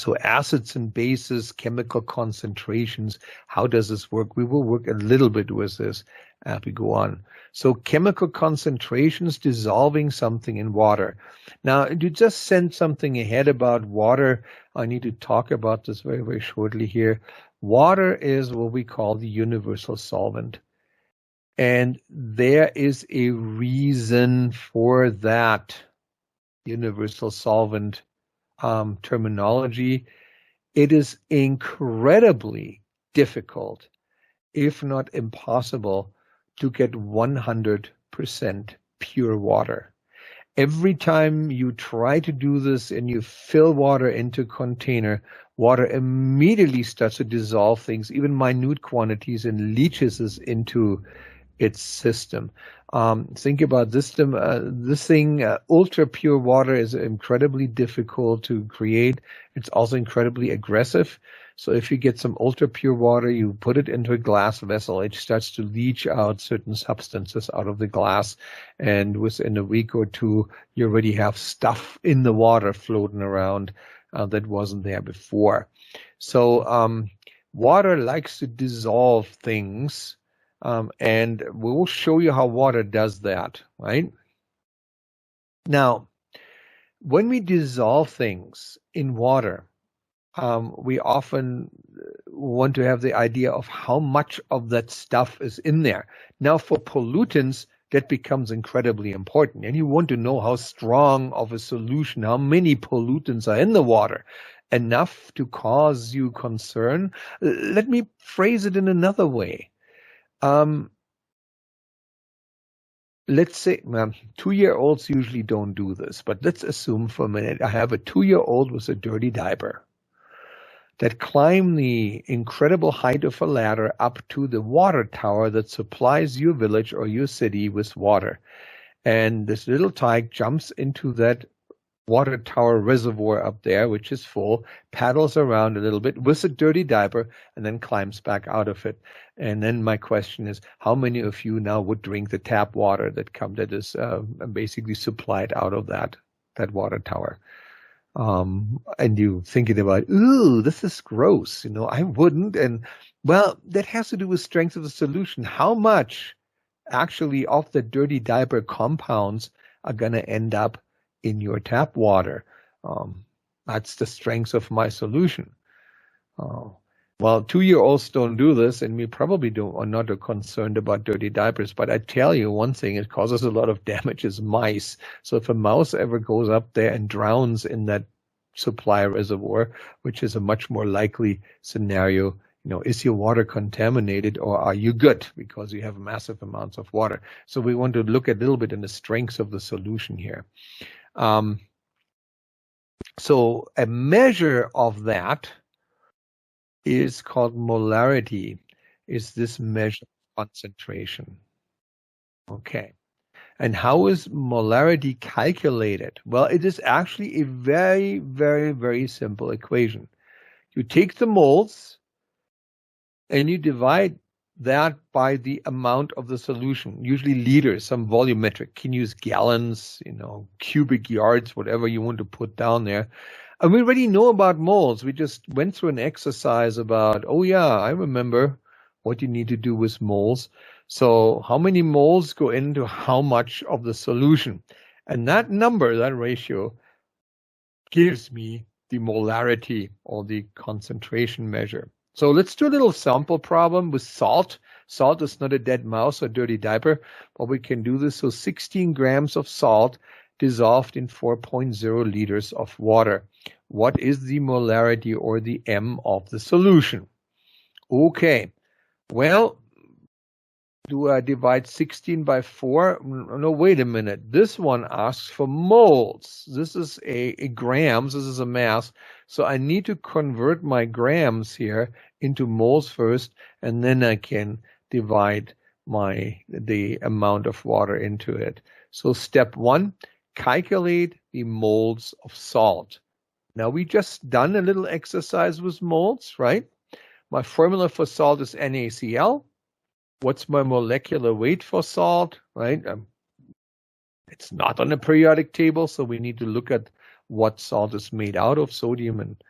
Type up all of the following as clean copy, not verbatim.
So acids and bases, chemical concentrations, how does this work? We will work a little bit with this as we go on. So chemical concentrations dissolving something in water. Now, you just sent something ahead about water. I need to talk about this very, very shortly here. Water is what we call the universal solvent. And there is a reason for that universal solvent terminology. It is incredibly difficult, if not impossible, to get 100% pure water. Every time you try to do this and you fill water into a container, water immediately starts to dissolve things, even minute quantities, and leaches this into its system. Think about this thing. Ultra pure water is incredibly difficult to create. It's also incredibly aggressive. So if you get some ultra pure water, you put it into a glass vessel, it starts to leach out certain substances out of the glass. And within a week or two, you already have stuff in the water floating around that wasn't there before. So water likes to dissolve things. And we'll show you how water does that, right? Now, when we dissolve things in water, we often want to have the idea of how much of that stuff is in there. Now, for pollutants, that becomes incredibly important. And you want to know how strong of a solution, how many pollutants are in the water. Enough to cause you concern? Let me phrase it in another way. Let's say, 2-year-olds usually don't do this, but let's assume for a minute I have a 2-year-old with a dirty diaper that climbed the incredible height of a ladder up to the water tower that supplies your village or your city with water. And this little tyke jumps into that water tower reservoir up there, which is full, paddles around a little bit with a dirty diaper, and then climbs back out of it. And then my question is, how many of you now would drink the tap water that is basically supplied out of that water tower? And you thinking about, ooh, this is gross. I wouldn't. And well, that has to do with strength of the solution. How much actually of the dirty diaper compounds are going to end up in your tap water? That's the strength of my solution. Well, 2-year-olds don't do this, and we probably are not concerned about dirty diapers. But I tell you one thing, it causes a lot of damage is mice. So if a mouse ever goes up there and drowns in that supply reservoir, which is a much more likely scenario, is your water contaminated or are you good because you have massive amounts of water? So we want to look a little bit in the strengths of the solution here. So a measure of that is called molarity, is this measure of concentration. Okay. And how is molarity calculated? Well, it is actually a very, very, very simple equation. You take the moles and you divide that by the amount of the solution, usually liters, some volumetric. Can use gallons, cubic yards, whatever you want to put down there. And we already know about moles. We just went through an exercise about, oh yeah, I remember what you need to do with moles. So how many moles go into how much of the solution? And that number, that ratio, gives me the molarity or the concentration measure. So let's do a little sample problem with salt. Salt is not a dead mouse or dirty diaper, but we can do this. So 16 grams of salt dissolved in 4.0 liters of water. What is the molarity or the M of the solution? Okay, well, do I divide 16 by 4? No, wait a minute. This one asks for moles. This is a grams. This is a mass. So I need to convert my grams here into moles first, and then I can divide the amount of water into it. So step 1, calculate the moles of salt. Now we just done a little exercise with moles, right? My formula for salt is NaCl. What's my molecular weight for salt, right? It's not on a periodic table, so we need to look at what salt is made out of, sodium and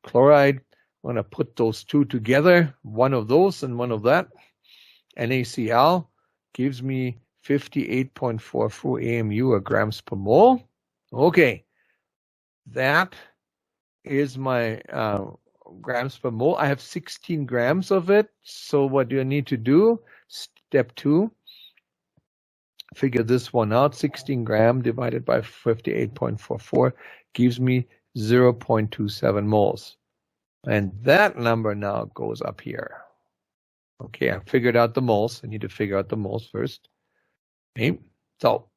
chloride. I'm going to put those two together, one of those and one of that. NaCl gives me 58.44 AMU, or grams per mole. Okay, that is my grams per mole. I have 16 grams of it. So what do I need to do? Step 2, figure this one out. 16 gram divided by 58.44 gives me 0.27 moles. And that number now goes up here. Okay, I figured out the moles. I need to figure out the moles first. Okay, so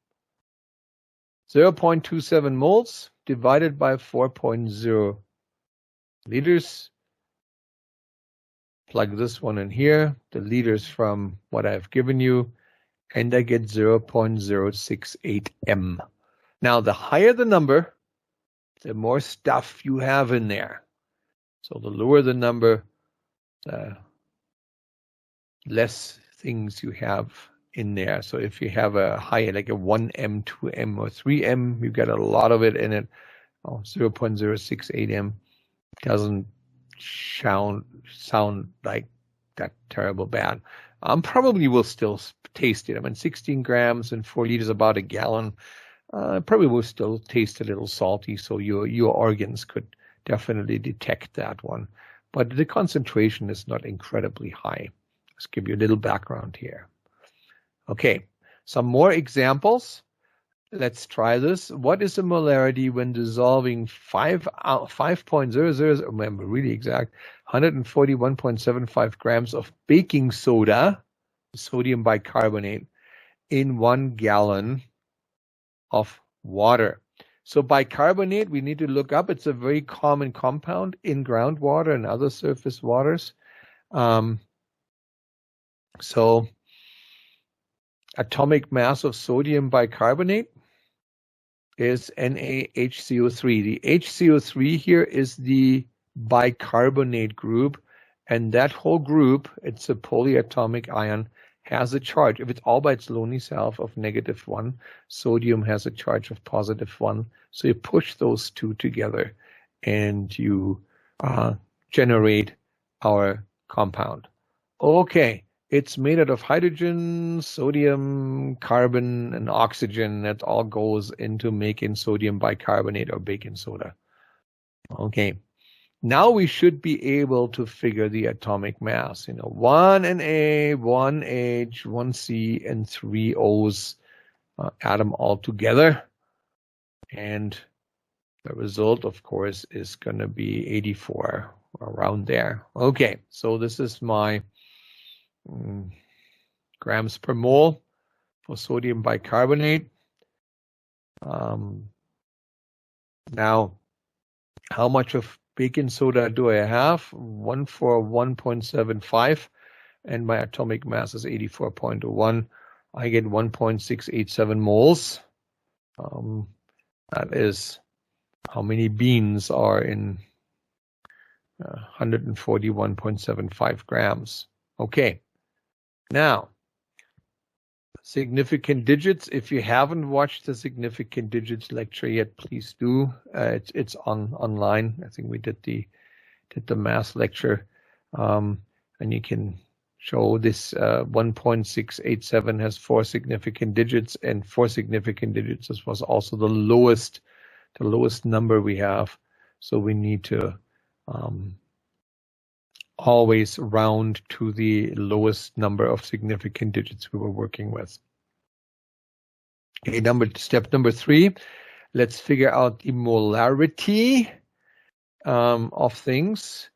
0.27 moles divided by 4.0 liters. Plug this one in here, the liters from what I've given you, and I get 0.068 m. Now, the higher the number, the more stuff you have in there. So the lower the number, the less things you have in there. So if you have a higher, like a 1m, 2m, or 3m, you get a lot of it in it. 0.068 m doesn't sound like that terrible bad. Probably will still taste it. I mean, 16 grams and 4 liters, about a gallon. Probably will still taste a little salty, so your organs could definitely detect that one. But the concentration is not incredibly high. Let's give you a little background here. Okay, some more examples. Let's try this. What is the molarity when dissolving 5.00, remember really exact, 141.75 grams of baking soda, sodium bicarbonate, in 1 gallon of water? So bicarbonate, we need to look up. It's a very common compound in groundwater and other surface waters. So atomic mass of sodium bicarbonate is NaHCO3. The HCO3 here is the bicarbonate group, and that whole group, it's a polyatomic ion, has a charge. If it's all by its lonely self of -1, sodium has a charge of +1. So you push those two together and you generate our compound. Okay. It's made out of hydrogen, sodium, carbon, and oxygen. That all goes into making sodium bicarbonate or baking soda. Okay. Now we should be able to figure the atomic mass. 1 Na, 1 H, 1 C, and 3 O's. Add them all together. And the result, of course, is going to be 84, around there. Okay. So this is my grams per mole for sodium bicarbonate. Now, how much of baking soda do I have? 1 for 1.75, and my atomic mass is 84.01. I get 1.687 moles. That is how many beans are in 141.75 grams. Okay. Now, significant digits. If you haven't watched the significant digits lecture yet, please do. It's online. I think we did the math lecture, and you can show this 1.687 has 4 significant digits, and 4 significant digits. This was also the lowest number we have. So we need to always round to the lowest number of significant digits we were working with. Okay, step number 3, let's figure out the molarity of things.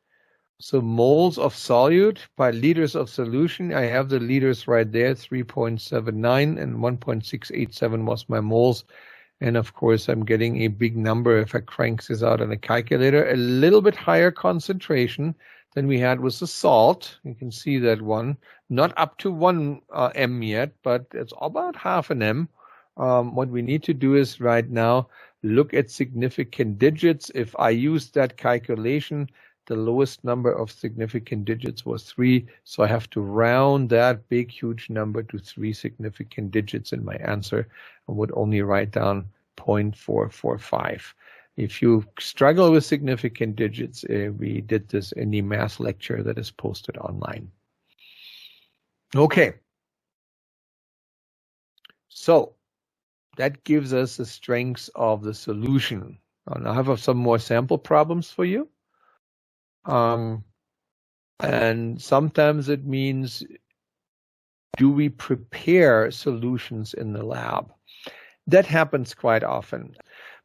So moles of solute by liters of solution. I have the liters right there, 3.79 and 1.687 was my moles. And of course, I'm getting a big number if I crank this out on a calculator. A little bit higher concentration than we had with the salt. You can see that one, not up to 1 m yet, but it's about half an m. What we need to do is right now look at significant digits. If I use that calculation, the lowest number of significant digits was 3, so I have to round that big, huge number to 3 significant digits in my answer. I would only write down 0.445. If you struggle with significant digits, we did this in the math lecture that is posted online. Okay. So that gives us the strengths of the solution. And I have some more sample problems for you. And sometimes it means, do we prepare solutions in the lab? That happens quite often.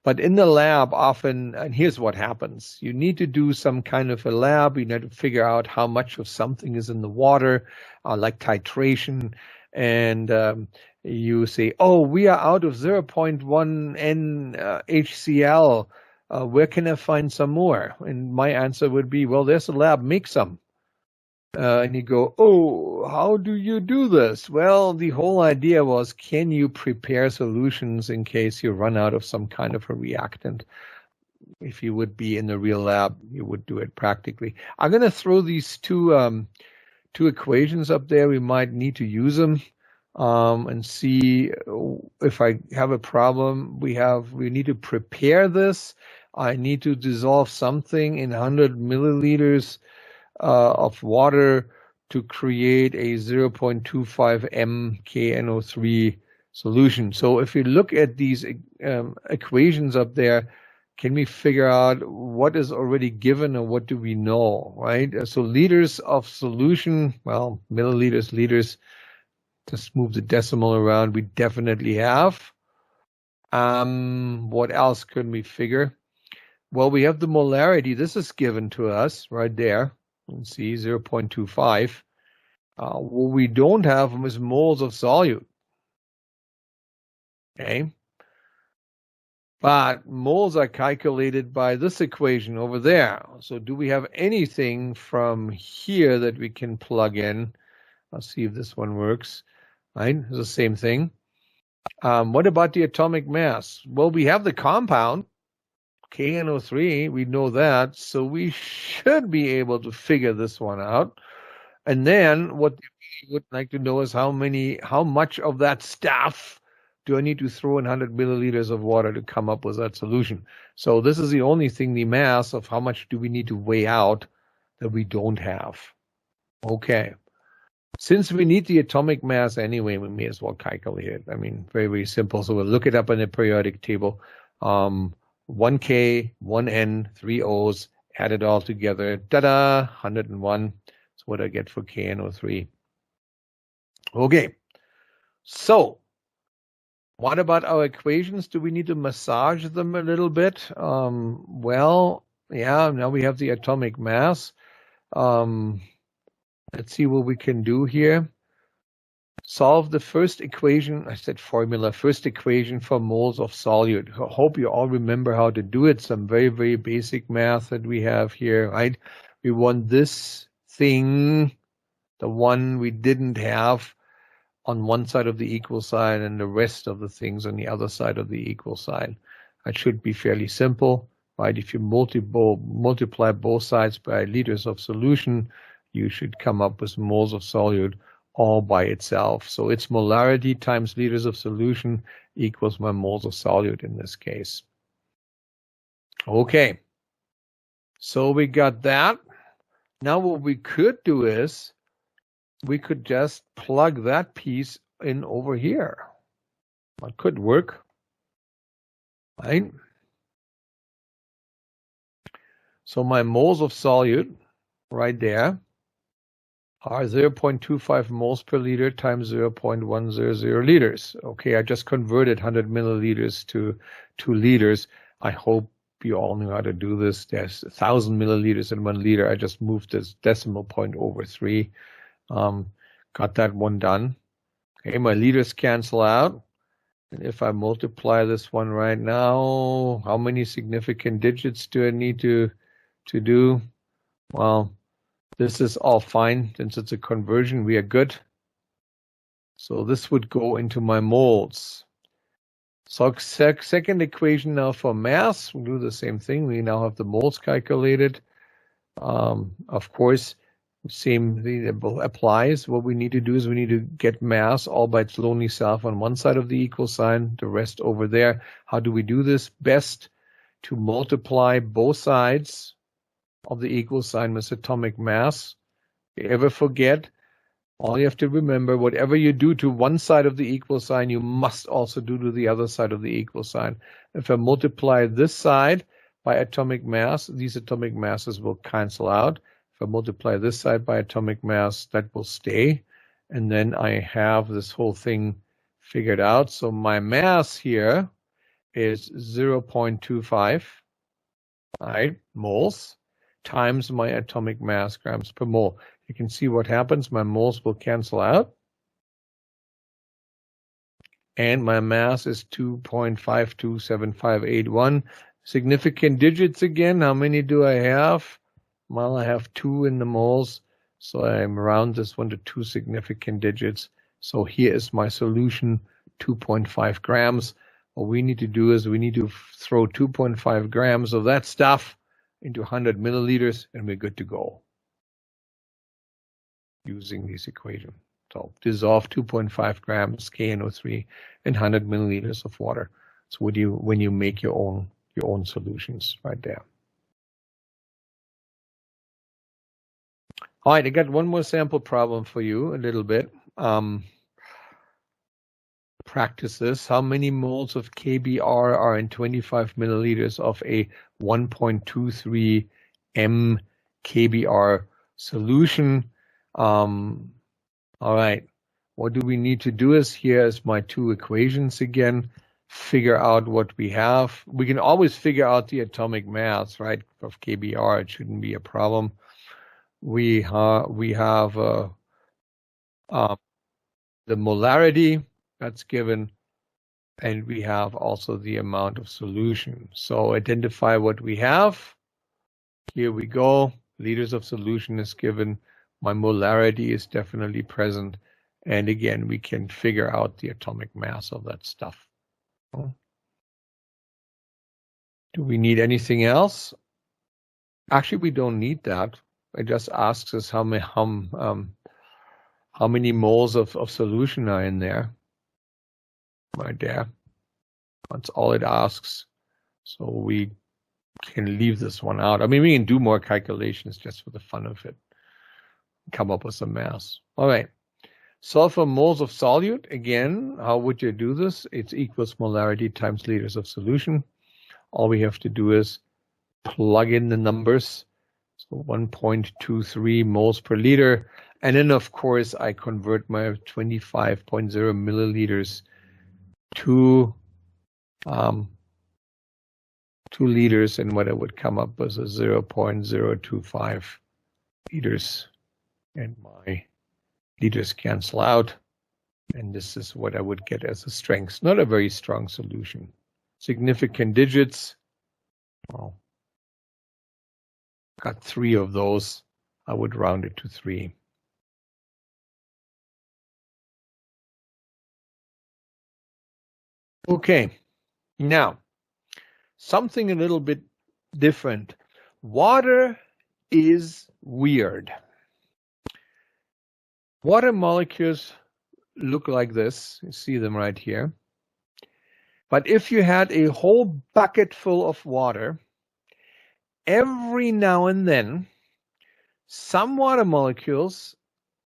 But in the lab, often, and here's what happens. You need to do some kind of a lab. You need to figure out how much of something is in the water, like titration. And you say, oh, we are out of 0.1 N HCl. Where can I find some more? And my answer would be, well, there's a lab, make some. And you go, oh, how do you do this? Well, the whole idea was, can you prepare solutions in case you run out of some kind of a reactant? If you would be in the real lab, you would do it practically. I'm going to throw these two equations up there. We might need to use them and see if I have a problem. We need to prepare this. I need to dissolve something in 100 milliliters of water to create a 0.25 m KNO3 solution. So if you look at these equations up there, can we figure out what is already given and what do we know, right? So liters of solution, well, milliliters, liters, just move the decimal around, we definitely have. What else could we figure? Well, we have the molarity. This is given to us right there. Let's see, 0.25. What we don't have is moles of solute. Okay. But moles are calculated by this equation over there. So do we have anything from here that we can plug in? Let's see if this one works. Right, it's the same thing. What about the atomic mass? Well, we have the compound, KNO3, we know that, so we should be able to figure this one out. And then what we would like to know is how much of that stuff do I need to throw in 100 milliliters of water to come up with that solution? So this is the only thing, the mass of how much do we need to weigh out that we don't have. Okay. Since we need the atomic mass anyway, we may as well calculate it. I mean, very, very simple. So we'll look it up in the periodic table. 1K, 1N, 3 O's, add it all together. Ta-da, 101. That's what I get for KNO3. Okay. So what about our equations? Do we need to massage them a little bit? Well, yeah, now we have the atomic mass. Let's see what we can do here. Solve the first equation, I said formula, first equation for moles of solute. I hope you all remember how to do it. Some very, very basic math that we have here, right? We want this thing, the one we didn't have, on one side of the equal sign and the rest of the things on the other side of the equal sign. That should be fairly simple, right? If you multiply both sides by liters of solution, you should come up with moles of solute all by itself. So its molarity times liters of solution equals my moles of solute in this case. Okay, so we got that. Now what we could do is we could just plug that piece in over here. That could work, right? So my moles of solute right there are 0.25 moles per liter times 0.100 liters. Okay, I just converted 100 milliliters to 2 liters. I hope you all know how to do this. There's 1,000 milliliters in 1 liter. I just moved this decimal point over 3. Got that one done. Okay, my liters cancel out. And if I multiply this one right now, how many significant digits do I need to do? Well, this is all fine. Since it's a conversion, we are good. So this would go into my moles. So second equation now for mass, we'll do the same thing. We now have the moles calculated. Of course, same thing applies. What we need to do is we need to get mass all by its lonely self on one side of the equal sign, the rest over there. How do we do this? Best to multiply both sides of the equal sign with atomic mass. If you ever forget, all you have to remember, whatever you do to one side of the equal sign, you must also do to the other side of the equal sign. If I multiply this side by atomic mass, these atomic masses will cancel out. If I multiply this side by atomic mass, that will stay. And then I have this whole thing figured out. So my mass here is 0.25, right, moles, times my atomic mass grams per mole. You can see what happens. My moles will cancel out. And my mass is 2.527581. Significant digits again. How many do I have? Well, I have 2 in the moles. So I round this one to 2 significant digits. So here is my solution, 2.5 grams. What we need to do is we need to throw 2.5 grams of that stuff into 100 milliliters, and we're good to go using this equation. So dissolve 2.5 grams KNO3 in 100 milliliters of water. So when you make your own solutions right there. All right, I got one more sample problem for you, a little bit. Practice this. How many moles of KBr are in 25 milliliters of a 1.23 m KBr solution? All right, what do we need to do is here's my 2 equations again. Figure out what we have. We can always figure out the atomic mass, right, of KBr. It shouldn't be a problem. We have the molarity that's given, and we have also the amount of solution. So identify what we have. Here we go. Liters of solution is given. My molarity is definitely present. And again, we can figure out the atomic mass of that stuff. Do we need anything else? Actually, we don't need that. It just asks us how many moles of solution are in there. Right there. That's all it asks. So we can leave this one out. I mean, we can do more calculations just for the fun of it. Come up with some mass. All right. Solve for moles of solute. Again, how would you do this? It's equals molarity times liters of solution. All we have to do is plug in the numbers. So 1.23 moles per liter. And then, of course, I convert my 25.0 milliliters to 2 liters, and what I would come up with is 0.025 liters, and my liters cancel out, and this is what I would get as a strength. Not a very strong solution. Significant digits, well, got 3 of those. I would round it to 3. Okay, now something a little bit different. Water is weird. Water molecules look like this. You see them right here. But if you had a whole bucket full of water, every now and then, some water molecules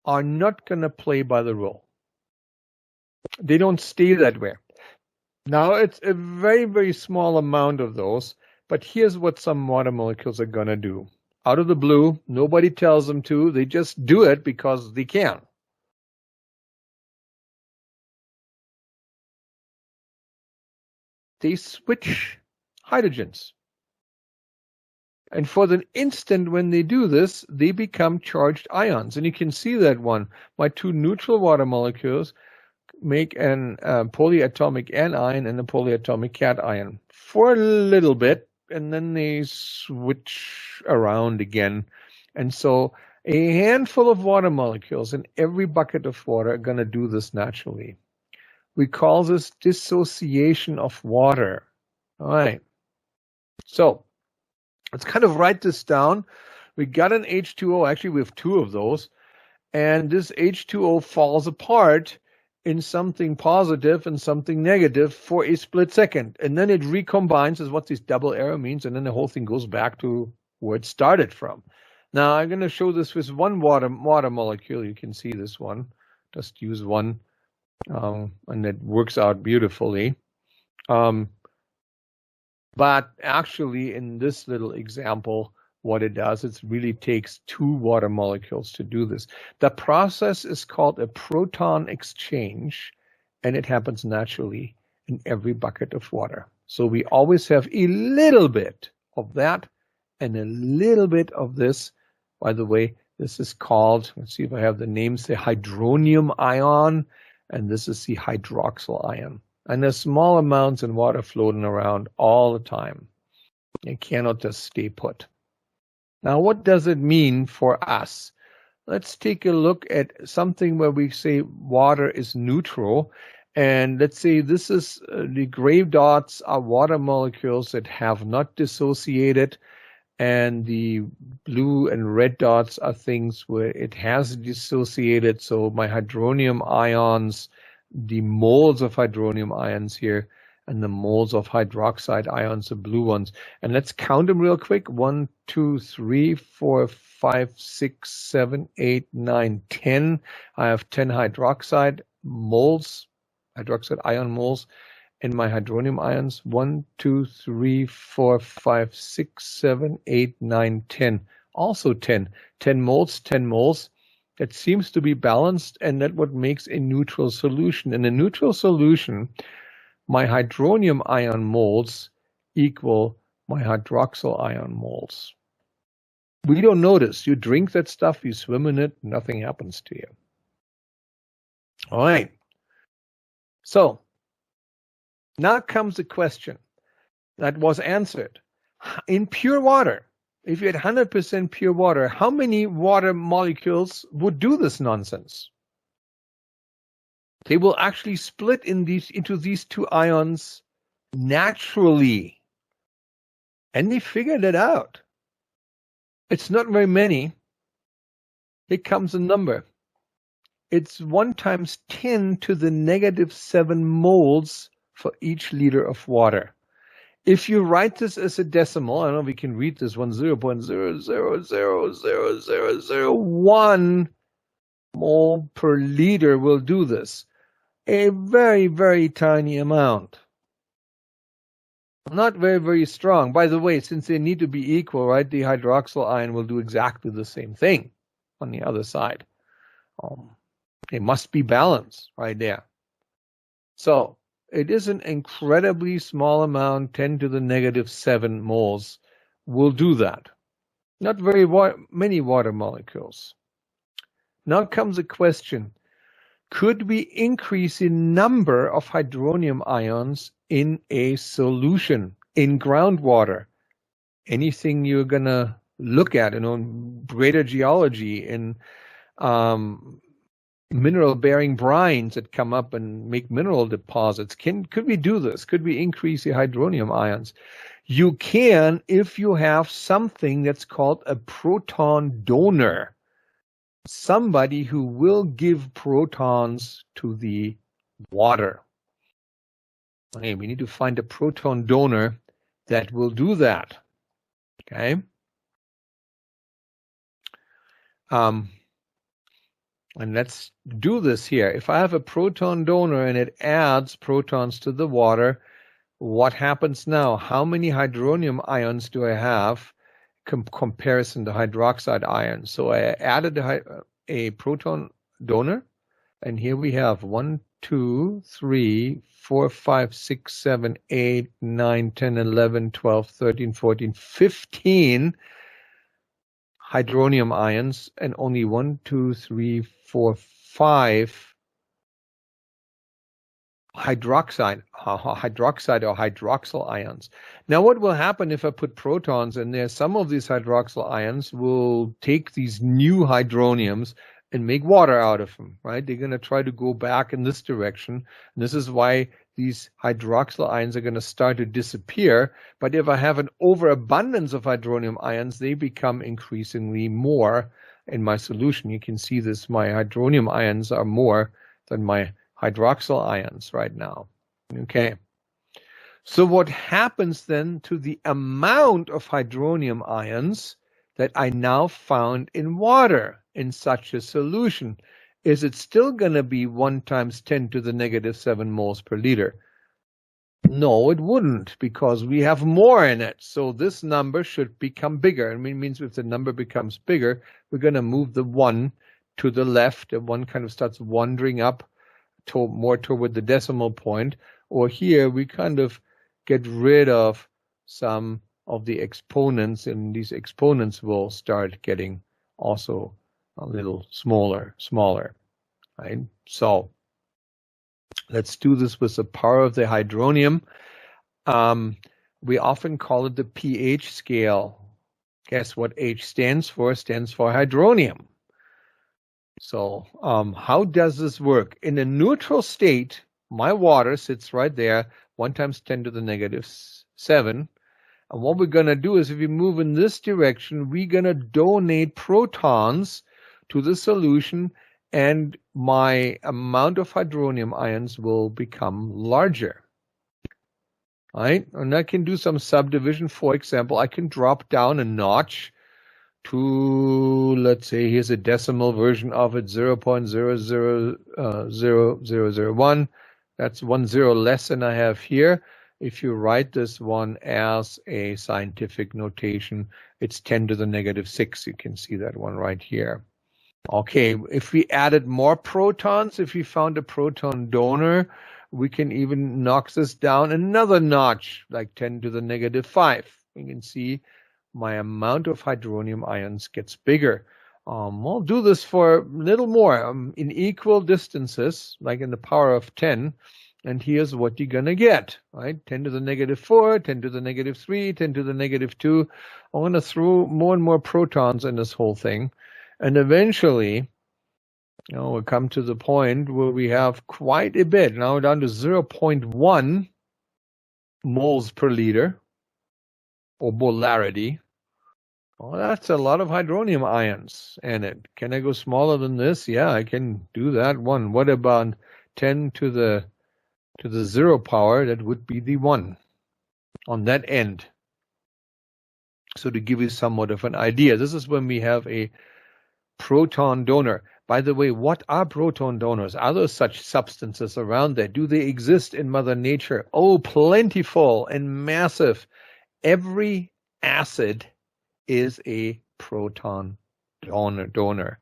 are not going to play by the rule. They don't stay that way. Now, it's a very, very small amount of those, but here's what some water molecules are going to do. Out of the blue, nobody tells them to, they just do it because they can. They switch hydrogens. And for the instant when they do this, they become charged ions. And you can see that one. My 2 neutral water molecules make an polyatomic anion and a polyatomic cation for a little bit, and then they switch around again. And so a handful of water molecules in every bucket of water are going to do this naturally. We call this dissociation of water. All right. So let's kind of write this down. We got an H2O. Actually, we have 2 of those. And this H2O falls apart in something positive and something negative for a split second. And then it recombines, is what this double arrow means, and then the whole thing goes back to where it started from. Now I'm going to show this with one water molecule. You can see this one. Just use one, and it works out beautifully. But actually, in this little example, what it does, it really takes two water molecules to do this. The process is called a proton exchange, and it happens naturally in every bucket of water. So we always have a little bit of that and a little bit of this. By the way, this is called, let's see if I have the names, the hydronium ion, and this is the hydroxyl ion. And there's small amounts in water floating around all the time. It cannot just stay put. Now, what does it mean for us? Let's take a look at something where we say water is neutral. And let's say this is the gray dots are water molecules that have not dissociated. And the blue and red dots are things where it has dissociated. So my hydronium ions, the moles of hydronium ions here, and the moles of hydroxide ions, the blue ones. And let's count them real quick. 1, 2, 3, 4, 5, 6, 7, 8, 9, 10. I have 10 hydroxide moles, hydroxide ion moles, in my hydronium ions. 1, 2, 3, 4, 5, 6, 7, 8, 9, 10. Also 10. 10 moles, 10 moles. That seems to be balanced, and that's what makes a neutral solution. In a neutral solution, my hydronium ion moles equal my hydroxyl ion moles. We don't notice. You drink that stuff, you swim in it, nothing happens to you. All right. So now comes the question that was answered. In pure water, if you had 100% pure water, how many water molecules would do this nonsense? They will actually split into these two ions naturally. And they figured it out. It's not very many. Here comes a number. It's 1 times 10 to the negative 7 moles for each liter of water. If you write this as a decimal, I don't know if we can read this one, 0.00000001 mole per liter will do this. A very, very tiny amount. Not very, very strong. By the way, since they need to be equal, right, the hydroxyl ion will do exactly the same thing on the other side. They must be balanced right there. So it is an incredibly small amount, 10 to the negative 7 moles will do that. Not very many water molecules. Now comes a question. Could we increase the number of hydronium ions in a solution, in groundwater? Anything you're going to look at, greater geology, in mineral-bearing brines that come up and make mineral deposits. Could we do this? Could we increase the hydronium ions? You can if you have something that's called a proton donor. Somebody who will give protons to the water. Okay, we need to find a proton donor that will do that. Okay. And let's do this here. If I have a proton donor and it adds protons to the water, what happens now? How many hydronium ions do I have? Comparison to hydroxide ions. So I added a proton donor, and here we have 1, 2, 3, 4, 5, 6, 7, 8, 9, 10, 11, 12, 13, 14, 15 hydronium ions, and only 1, 2, 3, 4, 5 hydroxide or hydroxyl ions. Now what will happen if I put protons in there? Some of these hydroxyl ions will take these new hydroniums and make water out of them, right? They're going to try to go back in this direction. And this is why these hydroxyl ions are going to start to disappear. But if I have an overabundance of hydronium ions, they become increasingly more in my solution. You can see this, my hydronium ions are more than my hydroxyl ions right now. Okay. So what happens then to the amount of hydronium ions that I now found in water in such a solution? Is it still going to be 1 times 10 to the negative 7 moles per liter? No, it wouldn't, because we have more in it. So this number should become bigger. And it means if the number becomes bigger, we're going to move the 1 to the left. And 1 kind of starts wandering up more toward the decimal point. Or here we kind of get rid of some of the exponents, and these exponents will start getting also a little smaller, right? So let's do this with the power of the hydronium. We often call it the pH scale. Guess what H stands for? It stands for hydronium. So how does this work? In a neutral state, my water sits right there, 1 times 10 to the negative 7. And what we're going to do is if we move in this direction, we're going to donate protons to the solution, and my amount of hydronium ions will become larger. Right? And I can do some subdivision. For example, I can drop down a notch to, let's say, here's a decimal version of it, 0.000001. That's 1 0 less than I have here. If you write this one as a scientific notation, it's 10 to the negative 6. You can see that one right here. Okay, if we added more protons, if we found a proton donor, we can even knock this down another notch, like 10 to the negative 5. You can see my amount of hydronium ions gets bigger. We'll do this for a little more in equal distances, like in the power of 10. And here's what you're going to get, right? 10 to the negative 4, 10 to the negative 3, 10 to the negative 2. I'm going to throw more and more protons in this whole thing. And eventually, we'll come to the point where we have quite a bit. Now we're down to 0.1 moles per liter, or molarity. Well, that's a lot of hydronium ions in it. Can I go smaller than this? Yeah, I can do that one. What about 10 to the 0 power? That would be the 1 on that end. So to give you somewhat of an idea, this is when we have a proton donor. By the way, what are proton donors? Are there such substances around there? Do they exist in Mother Nature? Oh, plentiful and massive. Every acid is a proton donor.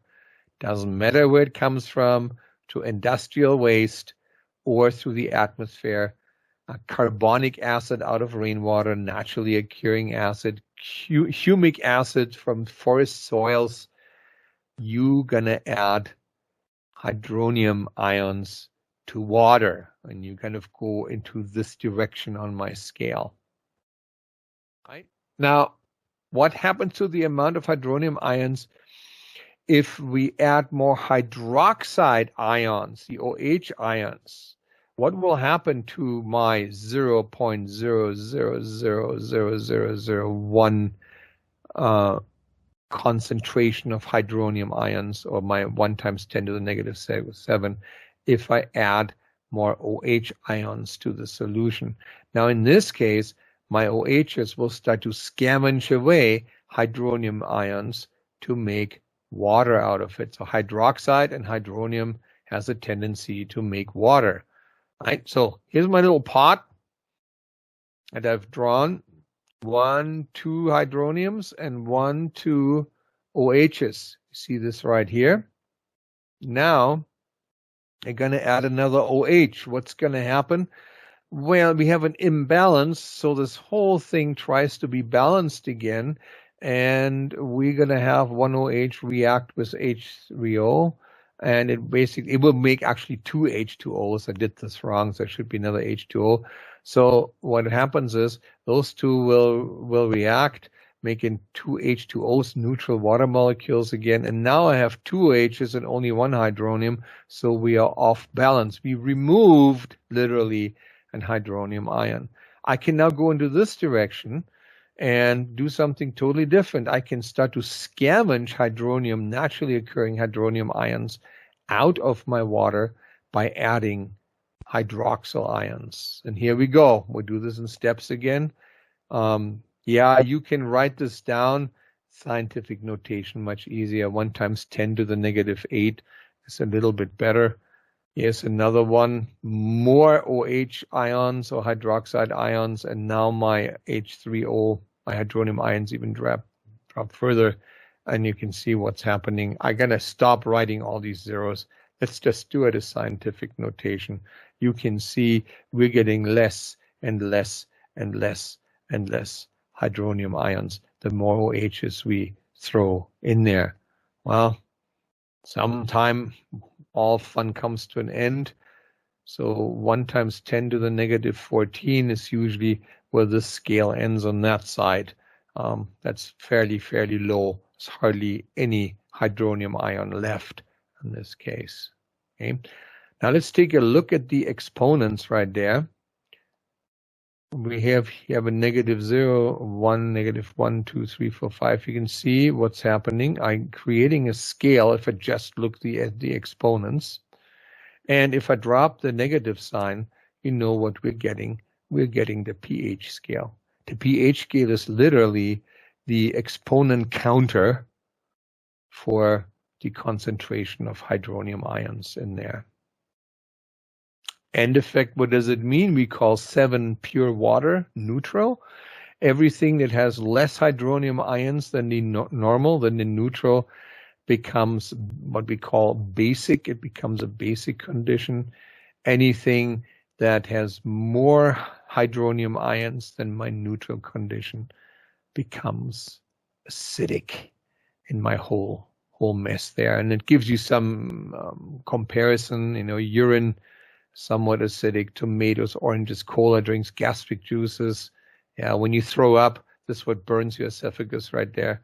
Doesn't matter where it comes from, to industrial waste or through the atmosphere. Carbonic acid out of rainwater, naturally occurring acid, humic acid from forest soils. You're gonna add hydronium ions to water, and you kind of go into this direction on my scale. Right? Now, what happens to the amount of hydronium ions if we add more hydroxide ions, the OH ions? What will happen to my 0.000001 concentration of hydronium ions, or my 1 times 10 to the negative 7, if I add more OH ions to the solution? Now, in this case, my OHs will start to scavenge away hydronium ions to make water out of it. So hydroxide and hydronium has a tendency to make water. Right? So here's my little pot that I've drawn. 1, 2 hydroniums and 1, 2 OHs. See this right here? Now I'm going to add another OH. What's going to happen? Well, we have an imbalance, so this whole thing tries to be balanced again, and we're going to have one OH react with H3O, and it will make actually 2 H2Os. I did this wrong, so it should be another H2O. So what happens is those two will react, making 2 H2Os, neutral water molecules again, and now I have 2 H's and only 1 hydronium, so we are off balance. We removed, literally, an hydronium ion. I can now go into this direction and do something totally different. I can start to scavenge hydronium, naturally occurring hydronium ions, out of my water by adding hydroxyl ions. And here we go. We'll do this in steps again. Yeah, you can write this down. Scientific notation, much easier. 1 times 10 to the negative 8 is a little bit better. Here's another one. More OH ions or hydroxide ions, and now my H3O, my hydronium ions even drop further, and you can see what's happening. I'm gonna stop writing all these zeros. Let's just do it as scientific notation. You can see we're getting less and less and less and less hydronium ions the more OHs we throw in there. Well, sometime all fun comes to an end. So 1 times 10 to the negative 14 is usually where the scale ends on that side. That's fairly low. There's hardly any hydronium ion left in this case. Okay. Now let's take a look at the exponents right there. We have here a negative 0, 1, negative 1, 2, 3, 4, 5. You can see what's happening. I'm creating a scale if I just look at the exponents. And if I drop the negative sign, you know what we're getting. We're getting the pH scale. The pH scale is literally the exponent counter for the concentration of hydronium ions in there. End effect, what does it mean? We call 7 pure water neutral. Everything that has less hydronium ions than the normal, than the neutral, becomes what we call basic. It becomes a basic condition. Anything that has more hydronium ions than my neutral condition becomes acidic in my whole mess there. And it gives you some comparison, urine, somewhat acidic, tomatoes, oranges, cola drinks, gastric juices. Yeah, when you throw up, this is what burns your esophagus right there,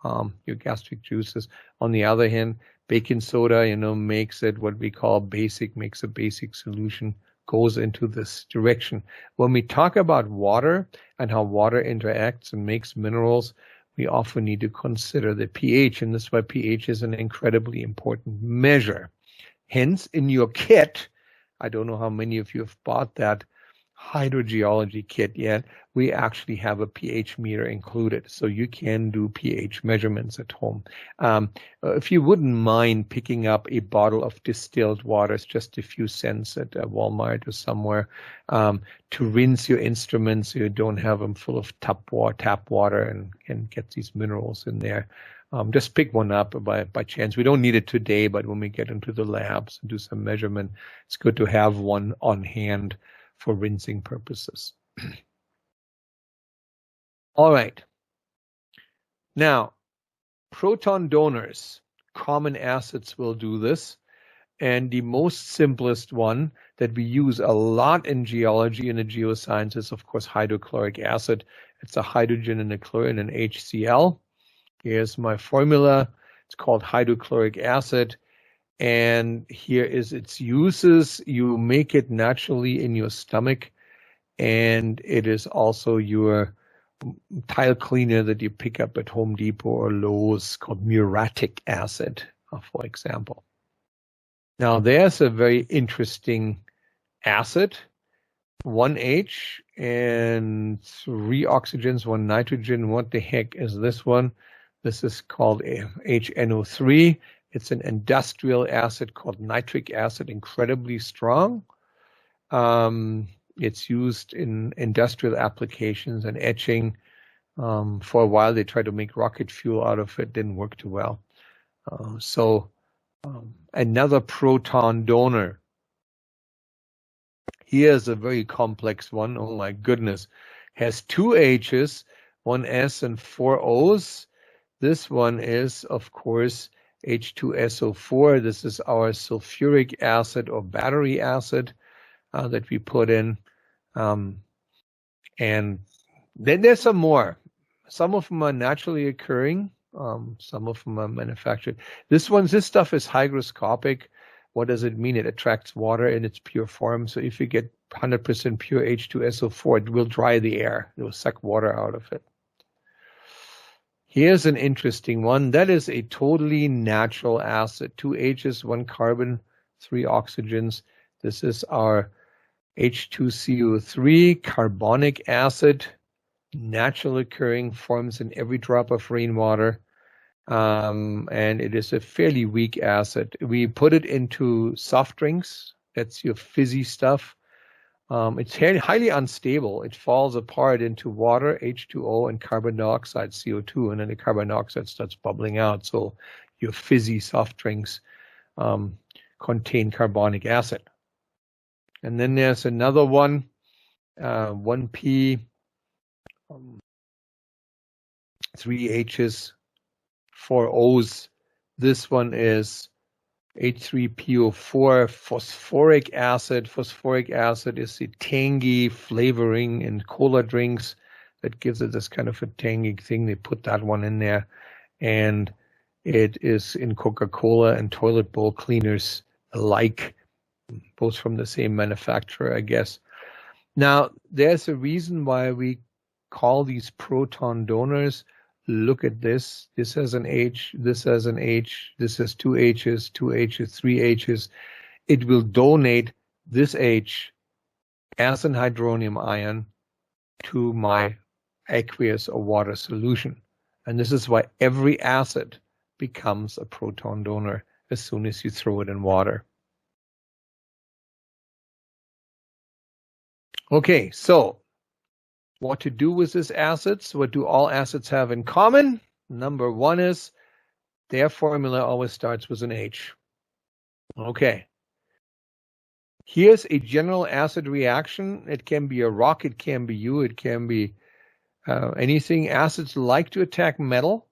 your gastric juices. On the other hand, baking soda, makes it what we call basic, makes a basic solution, goes into this direction. When we talk about water and how water interacts and makes minerals, we often need to consider the pH, and this is why pH is an incredibly important measure. Hence, in your kit, I don't know how many of you have bought that hydrogeology kit yet. We actually have a pH meter included, so you can do pH measurements at home. If you wouldn't mind picking up a bottle of distilled water, it's just a few cents at Walmart or somewhere, to rinse your instruments so you don't have them full of tap water and get these minerals in there. Just pick one up by chance. We don't need it today, but when we get into the labs and do some measurement, it's good to have one on hand for rinsing purposes. All right. Now, proton donors, common acids will do this. And the most simplest one that we use a lot in geology and the geoscience is, of course, hydrochloric acid. It's a hydrogen and a chlorine and HCl. Here's my formula. It's called hydrochloric acid. And here is its uses. You make it naturally in your stomach. And it is also your tile cleaner that you pick up at Home Depot or Lowe's, called muriatic acid, for example. Now there's a very interesting acid. 1 H and 3 oxygens, 1 nitrogen. What the heck is this one? This is called HNO3. It's an industrial acid called nitric acid, incredibly strong. It's used in industrial applications and etching. For a while, they tried to make rocket fuel out of it. Didn't work too well. Another proton donor. Here's a very complex one. Oh my goodness. Has 2 H's, 1 S and 4 O's. This one is, of course, H2SO4. This is our sulfuric acid or battery acid that we put in. And then there's some more. Some of them are naturally occurring. Some of them are manufactured. This stuff is hygroscopic. What does it mean? It attracts water in its pure form. So if you get 100% pure H2SO4, it will dry the air. It will suck water out of it. Here's an interesting one. That is a totally natural acid. 2 H's, 1 carbon, 3 oxygens. This is our H2CO3 carbonic acid, naturally occurring, forms in every drop of rainwater. And it is a fairly weak acid. We put it into soft drinks. That's your fizzy stuff. It's highly unstable. It falls apart into water, H2O, and carbon dioxide, CO2, and then the carbon dioxide starts bubbling out. So your fizzy soft drinks contain carbonic acid. And then there's another one, 1P, 3 H's, 4 O's. This one is H3PO4 phosphoric acid. Phosphoric acid is the tangy flavoring in cola drinks that gives it this kind of a tangy thing. They put that one in there, and it is in Coca-Cola and toilet bowl cleaners alike, both from the same manufacturer, I guess. Now, there's a reason why we call these proton donors. Look at this. This has an H, this has an H, this has 2 H's, 2 H's, 3 H's. It will donate this H as an hydronium ion to my aqueous or water solution. And this is why every acid becomes a proton donor as soon as you throw it in water. Okay, so what to do with these acids? What do all acids have in common? Number one is their formula always starts with an H. Okay. Here's a general acid reaction. It can be a rock, it can be you, it can be anything. Acids like to attack metal.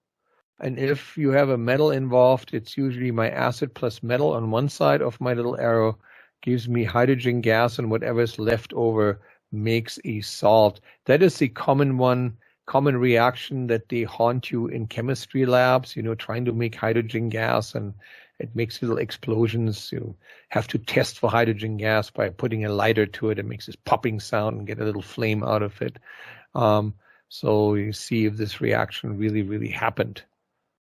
And if you have a metal involved, it's usually my acid plus metal on one side of my little arrow, gives me hydrogen gas, and whatever is left over makes a salt. That is the common reaction that they haunt you in chemistry labs, trying to make hydrogen gas, and it makes little explosions. You have to test for hydrogen gas by putting a lighter to it. It makes this popping sound and get a little flame out of it. So you see if this reaction really happened,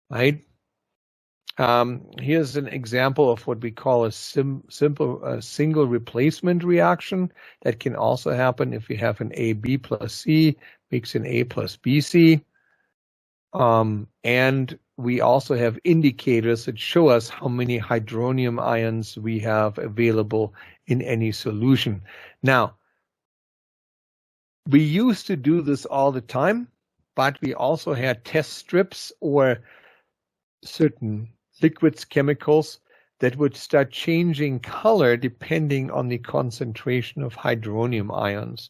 right? Here's an example of what we call a simple single replacement reaction. That can also happen if you have an AB plus C makes an A plus BC. And we also have indicators that show us how many hydronium ions we have available in any solution. Now, we used to do this all the time, but we also had test strips or certain liquids, chemicals that would start changing color depending on the concentration of hydronium ions.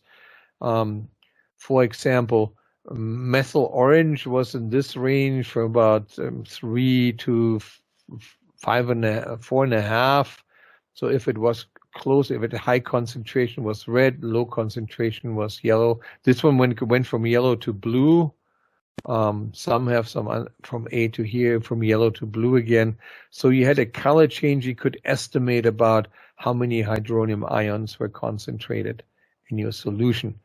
For example, methyl orange was in this range for about 3 to 4.5. So if it was close, if it high concentration was red, low concentration was yellow. This one went from yellow to blue. Some have some from A to here, from yellow to blue again. So you had a color change. You could estimate about how many hydronium ions were concentrated in your solution.